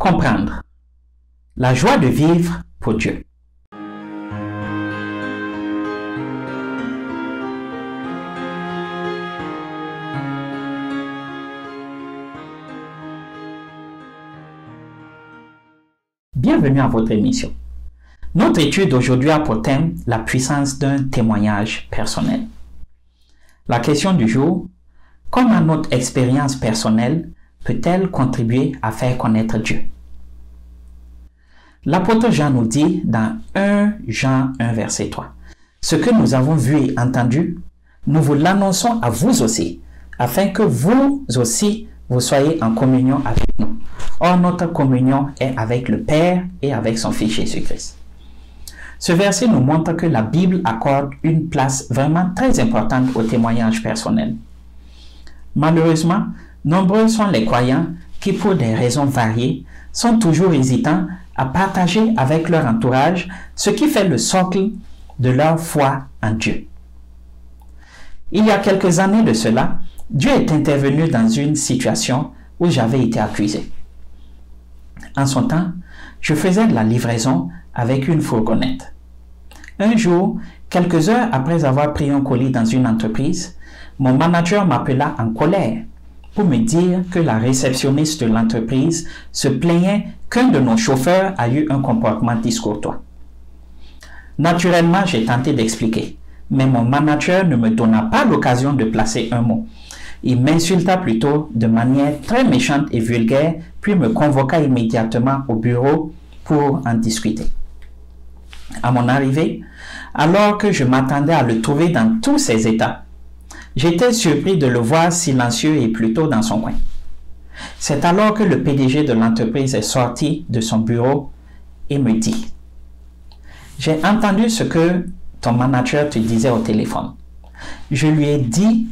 Comprendre. La joie de vivre pour Dieu. Bienvenue à votre émission. Notre étude aujourd'hui a pour thème la puissance d'un témoignage personnel. La question du jour: comment notre expérience personnelle peut-elle contribuer à faire connaître Dieu? L'apôtre Jean nous dit dans 1 Jean 1 verset 3: ce que nous avons vu et entendu, nous vous l'annonçons à vous aussi, afin que vous aussi vous soyez en communion avec nous. Or, notre communion est avec le Père et avec son Fils Jésus-Christ. Ce verset nous montre que la Bible accorde une place vraiment très importante au témoignage personnel. Malheureusement, nombreux sont les croyants qui, pour des raisons variées, sont toujours hésitants à partager avec leur entourage ce qui fait le socle de leur foi en Dieu. Il y a quelques années de cela, Dieu est intervenu dans une situation où j'avais été accusé. En son temps, je faisais de la livraison avec une fourgonnette. Un jour, quelques heures après avoir pris un colis dans une entreprise, mon manager m'appela en colère pour me dire que la réceptionniste de l'entreprise se plaignait qu'un de nos chauffeurs a eu un comportement discourtois. Naturellement, j'ai tenté d'expliquer, mais mon manager ne me donna pas l'occasion de placer un mot. Il m'insulta plutôt de manière très méchante et vulgaire, puis me convoqua immédiatement au bureau pour en discuter. À mon arrivée, alors que je m'attendais à le trouver dans tous ses états, j'étais surpris de le voir silencieux et plutôt dans son coin. C'est alors que le PDG de l'entreprise est sorti de son bureau et me dit: j'ai entendu ce que ton manager te disait au téléphone. Je lui ai dit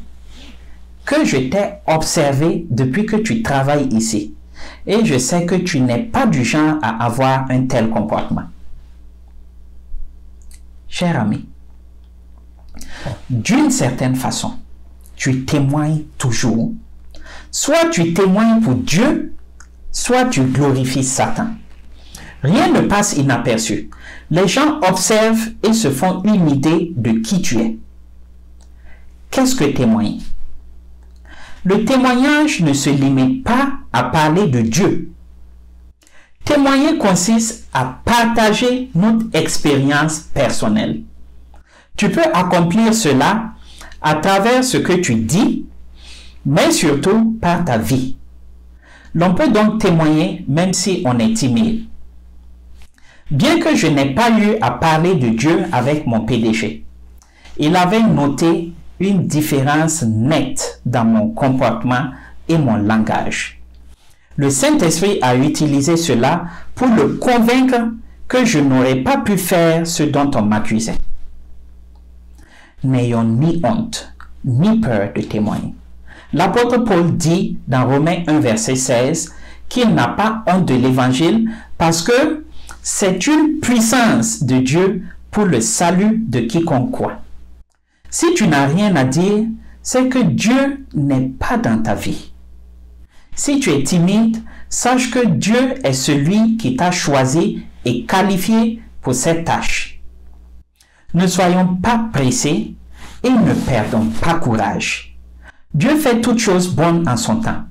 que je t'ai observé depuis que tu travailles ici et je sais que tu n'es pas du genre à avoir un tel comportement. Cher ami, d'une certaine façon, tu témoignes toujours. Soit tu témoignes pour Dieu, soit tu glorifies Satan. Rien ne passe inaperçu. Les gens observent et se font une idée de qui tu es. Qu'est-ce que témoigner? Le témoignage ne se limite pas à parler de Dieu. Témoigner consiste à partager notre expérience personnelle. Tu peux accomplir cela à travers ce que tu dis, mais surtout par ta vie. L'on peut donc témoigner même si on est timide. Bien que je n'ai pas eu à parler de Dieu avec mon PDG, il avait noté une différence nette dans mon comportement et mon langage. Le Saint-Esprit a utilisé cela pour le convaincre que je n'aurais pas pu faire ce dont on m'accusait. N'ayons ni honte, ni peur de témoigner. L'apôtre Paul dit dans Romains 1 verset 16 qu'il n'a pas honte de l'évangile parce que c'est une puissance de Dieu pour le salut de quiconque croit. Si tu n'as rien à dire, c'est que Dieu n'est pas dans ta vie. Si tu es timide, sache que Dieu est celui qui t'a choisi et qualifié pour cette tâche. Ne soyons pas pressés et ne perdons pas courage. Dieu fait toutes choses bonnes en son temps.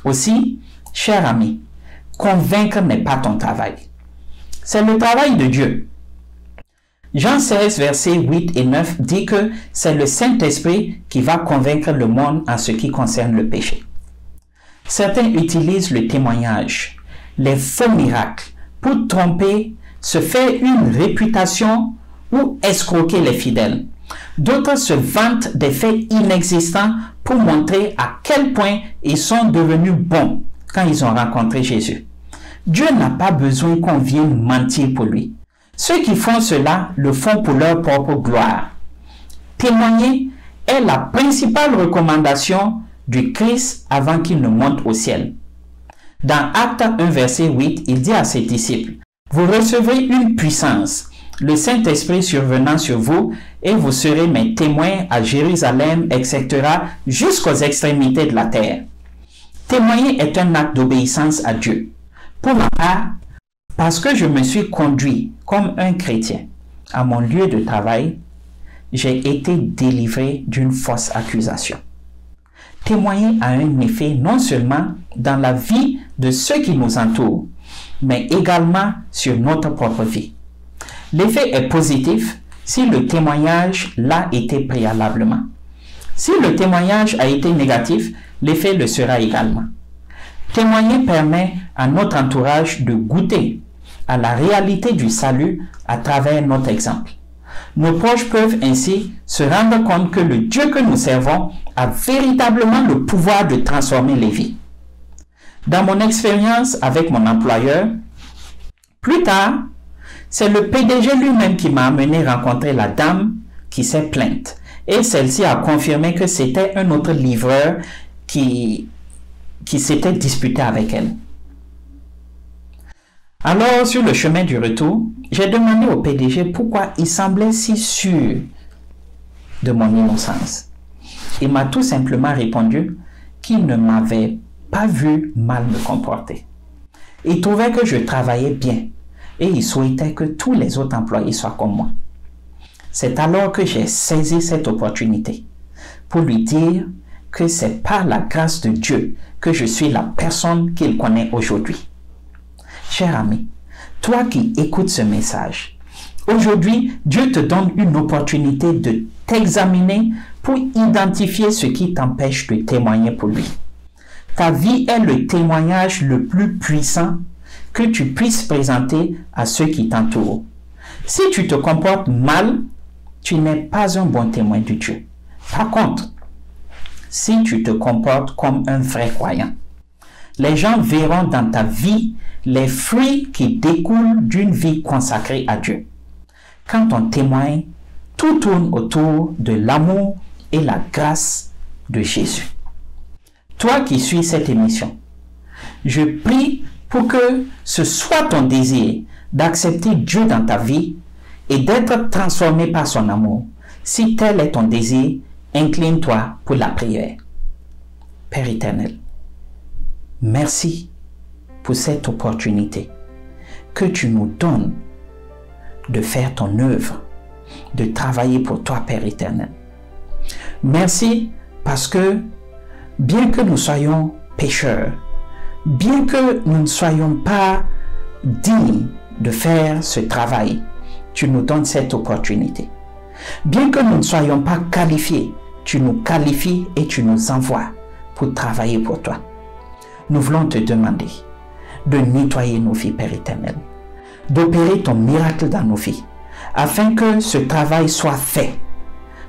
Aussi, cher ami, convaincre n'est pas ton travail. C'est le travail de Dieu. Jean 16, versets 8 et 9 dit que c'est le Saint-Esprit qui va convaincre le monde en ce qui concerne le péché. Certains utilisent le témoignage, les faux miracles, pour tromper, se faire une réputation ou escroquer les fidèles. D'autres se vantent des faits inexistants pour montrer à quel point ils sont devenus bons quand ils ont rencontré Jésus. Dieu n'a pas besoin qu'on vienne mentir pour lui. Ceux qui font cela le font pour leur propre gloire. Témoigner est la principale recommandation du Christ avant qu'il ne monte au ciel. Dans Actes 1 verset 8, il dit à ses disciples: vous recevrez une puissance, le Saint-Esprit survenant sur vous, et vous serez mes témoins à Jérusalem, etc., jusqu'aux extrémités de la terre. Témoigner est un acte d'obéissance à Dieu. Pour ma part, parce que je me suis conduit comme un chrétien à mon lieu de travail, j'ai été délivré d'une fausse accusation. Témoigner a un effet non seulement dans la vie de ceux qui nous entourent, mais également sur notre propre vie. L'effet est positif si le témoignage l'a été préalablement. Si le témoignage a été négatif, l'effet le sera également. Témoigner permet à notre entourage de goûter à la réalité du salut à travers notre exemple. Nos proches peuvent ainsi se rendre compte que le Dieu que nous servons a véritablement le pouvoir de transformer les vies. Dans mon expérience avec mon employeur, plus tard, c'est le PDG lui-même qui m'a amené rencontrer la dame qui s'est plainte. Et celle-ci a confirmé que c'était un autre livreur qui s'était disputé avec elle. Alors, sur le chemin du retour, j'ai demandé au PDG pourquoi il semblait si sûr de mon innocence. Il m'a tout simplement répondu qu'il ne m'avait pas vu mal me comporter. Il trouvait que je travaillais bien et il souhaitait que tous les autres employés soient comme moi. C'est alors que j'ai saisi cette opportunité pour lui dire que c'est par la grâce de Dieu que je suis la personne qu'il connaît aujourd'hui. Cher ami, toi qui écoutes ce message, aujourd'hui, Dieu te donne une opportunité de t'examiner pour identifier ce qui t'empêche de témoigner pour lui. Ta vie est le témoignage le plus puissant que tu puisses présenter à ceux qui t'entourent. Si tu te comportes mal, tu n'es pas un bon témoin de Dieu. Par contre, si tu te comportes comme un vrai croyant, les gens verront dans ta vie les fruits qui découlent d'une vie consacrée à Dieu. Quand on témoigne, tout tourne autour de l'amour et la grâce de Jésus. Toi qui suis cette émission, je prie pour que ce soit ton désir d'accepter Dieu dans ta vie et d'être transformé par son amour. Si tel est ton désir, incline-toi pour la prière. Père éternel, merci pour cette opportunité que tu nous donnes de faire ton œuvre, de travailler pour toi, Père éternel. Merci parce que bien que nous soyons pécheurs, bien que nous ne soyons pas dignes de faire ce travail, tu nous donnes cette opportunité. Bien que nous ne soyons pas qualifiés, tu nous qualifies et tu nous envoies pour travailler pour toi. Nous voulons te demander de nettoyer nos vies, Père éternel, d'opérer ton miracle dans nos vies, afin que ce travail soit fait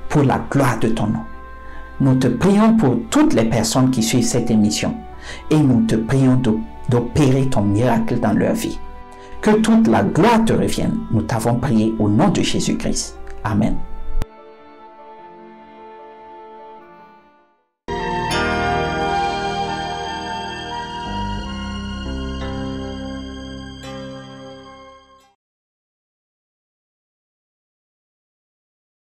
pour la gloire de ton nom. Nous te prions pour toutes les personnes qui suivent cette émission et nous te prions d'opérer ton miracle dans leur vie. Que toute la gloire te revienne. Nous t'avons prié au nom de Jésus-Christ. Amen.